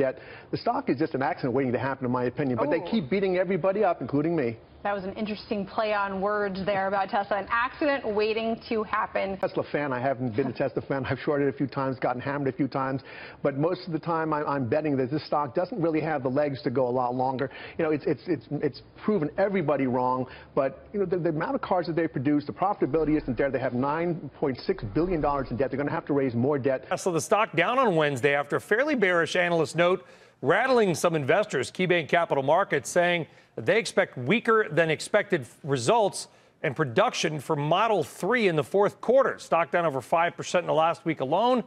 debt. The stock is just an accident waiting to happen, in my opinion. But they keep beating everybody up, including me. That was an interesting play on words there about Tesla. An accident waiting to happen. Tesla fan. I haven't been a Tesla fan. I've shorted a few times, gotten hammered a few times. But most of the time, I'm betting that this stock doesn't really have the legs to go a lot longer. You know, it's proven everybody wrong. But you know, the amount of cars that they produce, the profitability isn't there. They have $9.6 billion in debt. They're going to have to raise more debt. Tesla, the stock down on Wednesday after a fairly bearish analyst note, rattling some investors. KeyBank Capital Markets saying they expect weaker than expected results and production for Model 3 in the fourth quarter. Stock down over 5% in the last week alone.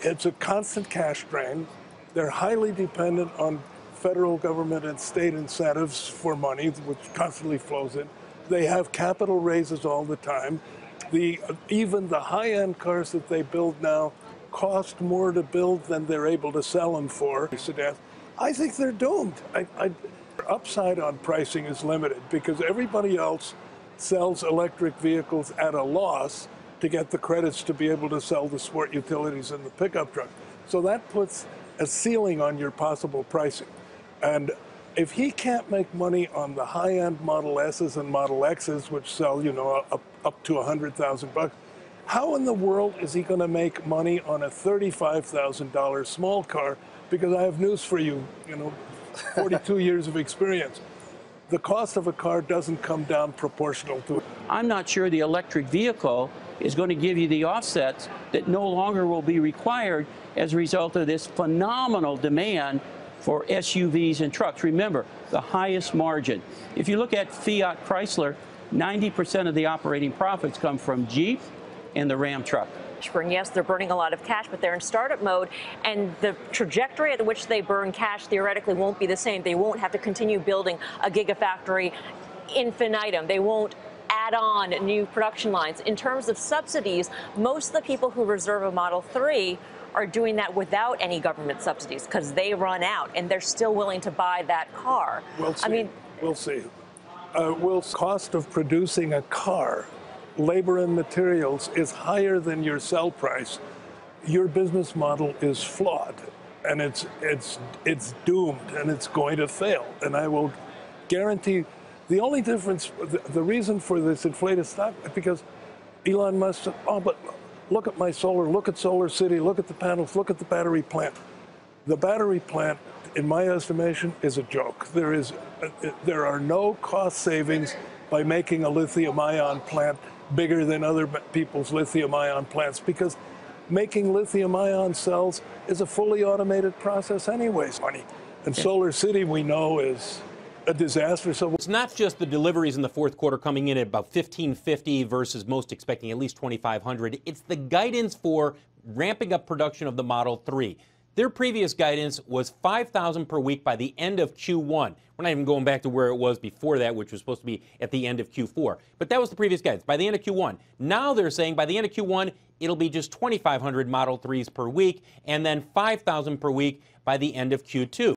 It's a constant cash drain. They're highly dependent on federal government and state incentives for money, which constantly flows in. They have capital raises all the time. Even the high-end cars that they build now cost more to build than they're able to sell them for. I think they're doomed. Upside on pricing is limited because everybody else sells electric vehicles at a loss to get the credits to be able to sell the sport utilities and the pickup truck. So that puts a ceiling on your possible pricing. And if he can't make money on the high-end Model S's and Model X's, which sell, you know, up to $100,000, how in the world is he going to make money on a $35,000 small car? Because I have news for you, you know, 42 years of experience. The cost of a car doesn't come down proportional to it. I'm not sure the electric vehicle is going to give you the offsets that no longer will be required as a result of this phenomenal demand for SUVs and trucks. Remember, the highest margin. If you look at Fiat Chrysler, 90% of the operating profits come from Jeep and the Ram truck. Yes, they're burning a lot of cash, but they're in startup mode, and the trajectory at which they burn cash theoretically won't be the same. They won't have to continue building a gigafactory infinitum. They won't add on new production lines. In terms of subsidies, most of the people who reserve a Model 3 are doing that without any government subsidies because they run out, and they're still willing to buy that car. We'll see. We'll see. Cost of producing a car, labor and materials, is higher than your sell price. Your business model is flawed, and it's doomed, and it's going to fail. And I will guarantee the only difference, the reason for this inflated stock, because Elon Musk said, oh, but look at my solar, look at Solar City, look at the panels, look at the battery plant. The battery plant, in my estimation, is a joke. There are no cost savings by making a lithium-ion plant bigger than other people's lithium-ion plants, because making lithium-ion cells is a fully automated process anyways. And Solar City, we know, is a disaster. So it's not just the deliveries in the fourth quarter coming in at about 1,550 versus most expecting at least 2,500. It's the guidance for ramping up production of the Model 3. Their previous guidance was 5,000 per week by the end of Q1. We're not even going back to where it was before that, which was supposed to be at the end of Q4. But that was the previous guidance, by the end of Q1. Now they're saying by the end of Q1, it'll be just 2,500 Model 3s per week, and then 5,000 per week by the end of Q2.